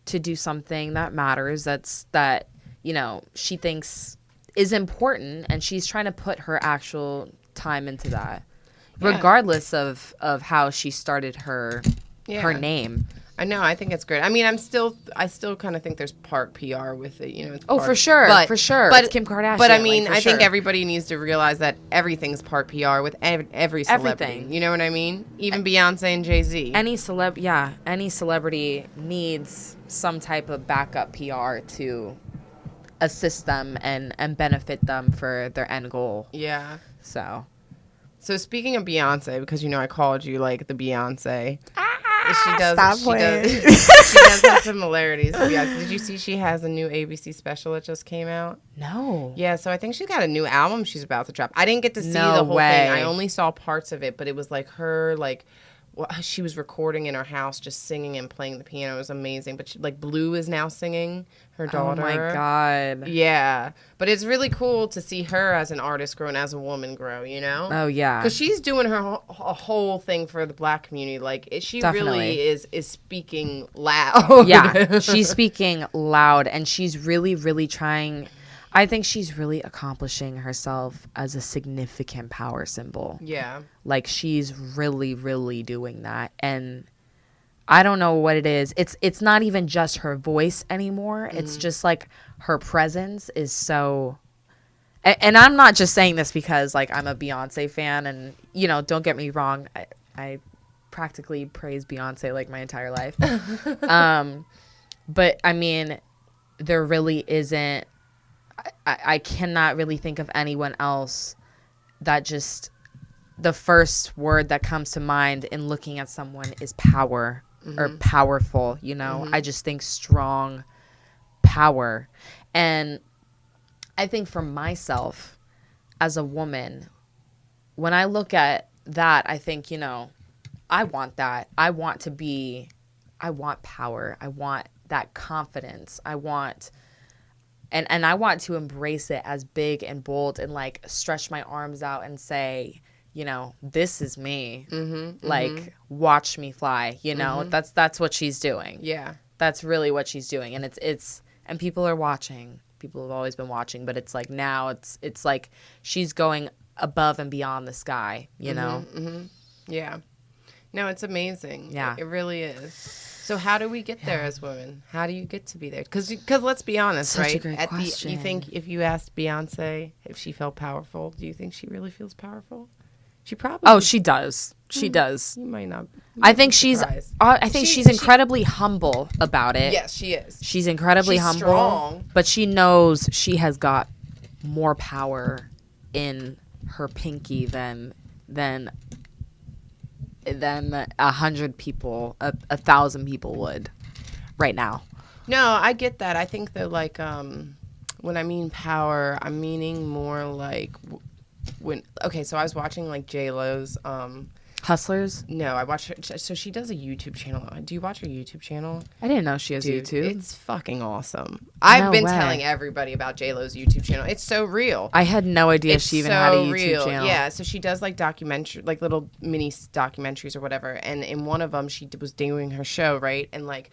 to do something that matters, that you know, she thinks is important, and she's trying to put her actual time into that, regardless of how she started her name. I know. I think it's great. I mean, I still kind of think there's part PR with it. You know. For sure. But it's Kim Kardashian. But I mean, I think everybody needs to realize that everything's part PR with every celebrity. Everything. You know what I mean? Even Beyonce and Jay-Z. Any celebrity needs some type of backup PR to assist them and benefit them for their end goal. Yeah. So speaking of Beyonce, because you know I called you like the Beyonce. She does have similarities. Did you see she has a new ABC special that just came out? No. Yeah, so I think she's got a new album she's about to drop. I didn't get to see the whole thing. I only saw parts of it, but it was like her, like, she was recording in her house, just singing and playing the piano. It was amazing. But Blue is now singing, her daughter. Oh my God. Yeah, but it's really cool to see her as an artist grow and as a woman grow. You know? Oh yeah. Because she's doing her a whole thing for the Black community. Like she really is speaking loud. Yeah, she's speaking loud, and she's really, really trying. I think she's really accomplishing herself as a significant power symbol. Yeah. Like she's really, really doing that. And I don't know what it is. It's not even just her voice anymore. It's just like her presence is so. And I'm not just saying this because like I'm a Beyonce fan, and you know, don't get me wrong, I practically praise Beyonce like my entire life. But I mean, there really isn't. I cannot really think of anyone else that just the first word that comes to mind in looking at someone is power or powerful, you know. I just think strong power. And I think for myself as a woman, when I look at that, I think, you know, I want that. I want power. I want that confidence. I want And I want to embrace it as big and bold and like stretch my arms out and say, you know, this is me. Like, watch me fly. You know, that's what she's doing. Yeah, that's really what she's doing, and it's and people are watching. People have always been watching, but it's like now it's like she's going above and beyond the sky. You know. Yeah. No, it's amazing. Yeah, it really is. So how do we get there as women? How do you get to be there? Because let's be honest, Such right? a great question. You think if you asked Beyonce if she felt powerful, do you think she really feels powerful? She probably. Oh, she does. She does. You might not. I think she's. I think she's incredibly humble about it. Yes, she is. She's incredibly humble, strong. But she knows she has got more power in her pinky than 100 people, 1,000 people would right now. No, I get that. I think that like when I mean power, I'm meaning more like when. Okay, so I was watching like J-Lo's Hustlers? No, I watch her. So she does a YouTube channel. Do you watch her YouTube channel? I didn't know she has Dude, YouTube. It's fucking awesome. I've been way. telling everybody about J-Lo's YouTube channel. It's so real. I had no idea It's she even so had a YouTube real. channel. Yeah, so she does like documentary, like little mini documentaries or whatever. And in one of them, she was doing her show, right? And like,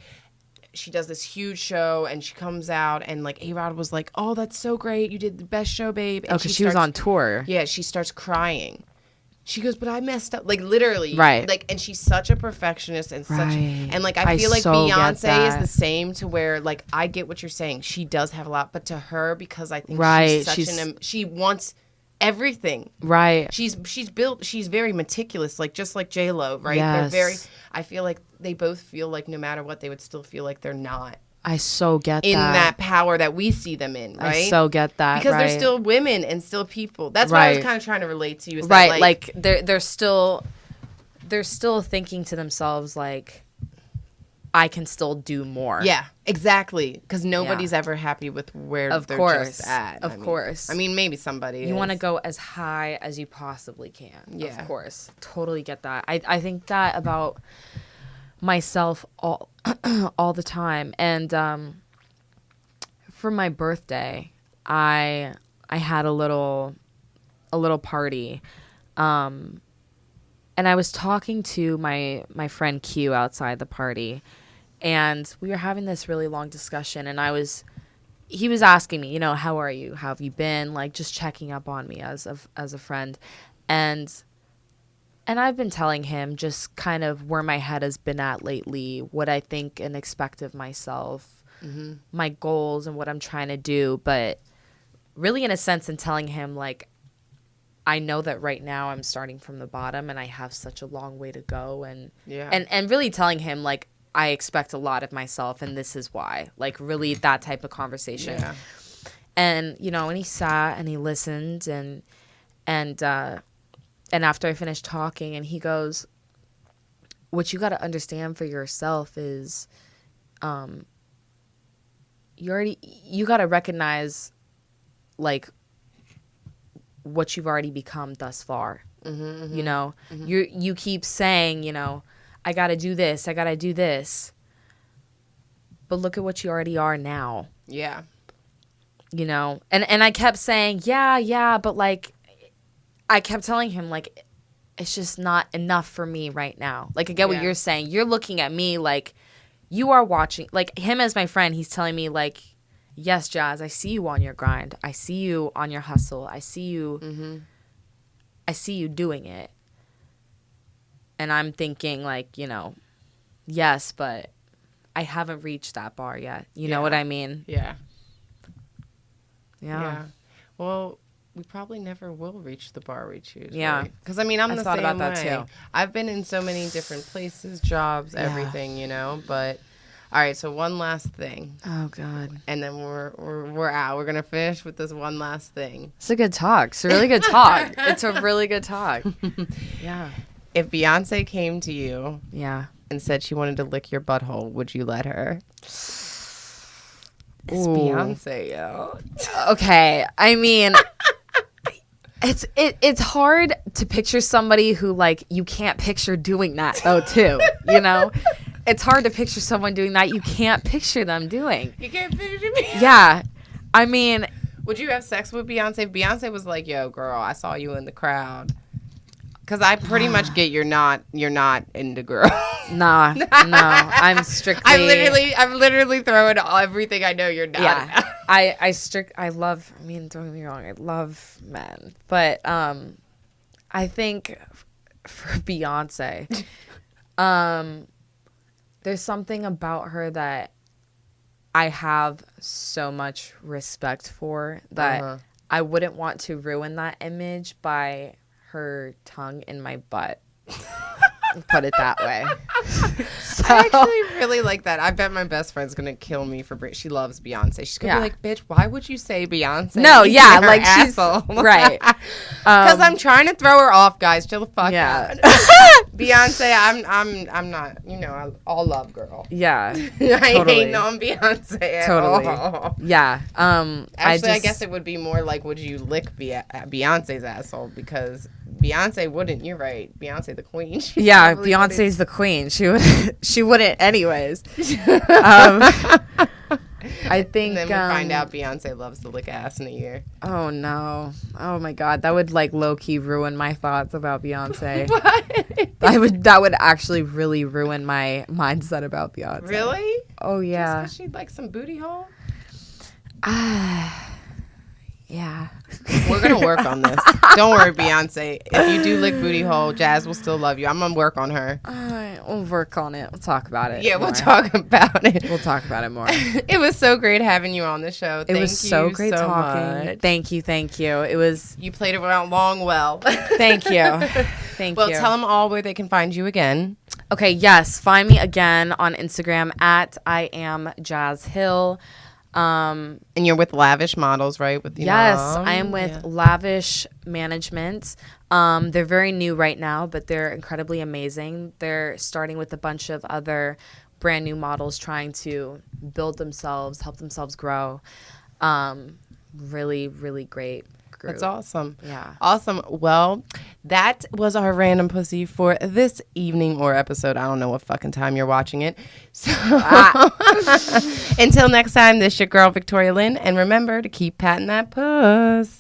she does this huge show, and she comes out, and like A-Rod was like, "Oh, that's so great! You did the best show, babe." And Oh, because she was on tour. Yeah, she starts crying. She goes, "But I messed up," like literally, Right? Like, and she's such a perfectionist and such, and like I feel like so get Beyonce is that. the same. To where like I get what you're saying. She does have a lot, but to her, because I think Right, she's such she wants everything. Right. She's built. She's very meticulous, like just like J-Lo, right? Yes. They're very. I feel like they both feel like no matter what, they would still feel like they're not I so get in that. that power that we see them in, right? I so get that. Because right. they're still women and still people. That's what I was Right. kind of trying to relate to you. Is right. that, like they're still thinking to themselves like, I can still do more. yeah, exactly. Because nobody's ever happy with where Of they're course. just at. Of course. I mean, maybe somebody. You want to go as high as you possibly can. Yeah. Of course. Totally get that. I think that about myself all all the time. And for my birthday, I had a little party. And I was talking to my friend Q outside the party, and we were having this really long discussion, and he was asking me, how are you? How have you been? Like, just checking up on me as a friend. And I've been telling him just kind of where my head has been at lately, what I think and expect of myself, my goals and what I'm trying to do. But really, in a sense, in telling him, like, I know that right now I'm starting from the bottom and I have such a long way to go. And really telling him, like, I expect a lot of myself and this is why. Like, really that type of conversation. Yeah. And, and he sat and he listened and after I finished talking, and he goes, what you got to understand for yourself is you got to recognize, like, what you've already become thus far. You keep saying, I got to do this, I got to do this. But look at what you already are now. Yeah. And I kept saying, yeah, but like, I kept telling him, like, it's just not enough for me right now. Like, I get what you're saying. You're looking at me like you are watching, like, him as my friend. He's telling me, like, yes, Jazz, I see you on your grind. I see you on your hustle. I see you. I see you doing it. And I'm thinking, like, yes, but I haven't reached that bar yet. You know what I mean? Yeah. Yeah. Well, we probably never will reach the bar we choose. Yeah. Because, I mean, I'm the thought same about that way. too. I've been in so many different places, jobs, everything, But, all right, so one last thing. Oh, God. And then we're out. We're going to finish with this one last thing. It's a good talk. It's a really good talk. It's a really good talk. Yeah. If Beyonce came to you Yeah. and said she wanted to lick your butthole, would you let her? It's Ooh. Beyonce, yo. Okay. I mean, it's hard to picture somebody who, like, you can't picture doing that, though, too. It's hard to picture someone doing that you can't picture them doing. You can't picture me. Yeah. I mean, Would you have sex with Beyonce? If Beyonce was like, yo, girl, I saw you in the crowd. Because I pretty much get you're not into girls. nah, no. I'm strictly. I'm literally throwing everything I know you're not. Yeah. I love, I mean, don't get me wrong, I love men. But I think for Beyonce, there's something about her that I have so much respect for that I wouldn't want to ruin that image by her tongue in my butt. Put it that way. So, I actually really like that. I bet my best friend's gonna kill me for she loves Beyonce. She's gonna be like, bitch, why would you say Beyonce? No, yeah, You're like asshole. she's right. Because I'm trying to throw her off, guys. Chill the fuck out. Beyonce, I'm not. All love, girl. Yeah, I totally. ain't on Beyonce at Totally. all. Yeah. Actually, I guess it would be more like, would you lick Beyonce's asshole? Because Beyonce wouldn't. You're right. Beyonce the queen. Yeah, Beyonce's the queen. She wouldn't anyways. I think. And then we find out Beyonce loves to lick ass in a year. Oh no! Oh my God, that would like low key ruin my thoughts about Beyonce. What? That would actually really ruin my mindset about Beyonce. Really? Oh yeah. Just 'cause she'd like some booty hole? Yeah. We're going to work on this. Don't worry, Beyonce. If you do lick booty hole, Jazz will still love you. I'm going to work on her. We'll work on it. We'll talk about it. Yeah, more. we'll talk about it. We'll talk about it more. It was so great having you on the show. It was so great talking. Much. Thank you. It was. You played around long well. Thank you. Thank you. Well, tell them all where they can find you again. Okay, yes. Find me again on Instagram at I am Jazz Hill. And you're with Lavish Models, right? With yes, I am with Lavish Management. They're very new right now, but they're incredibly amazing. They're starting with a bunch of other brand new models trying to build themselves, help themselves grow. Really, really great group. That's awesome. Yeah. Awesome. Well, that was our random pussy for this evening or episode. I don't know what fucking time you're watching it. So until next time, this is your girl, Victoria Lynn. And remember to keep patting that puss.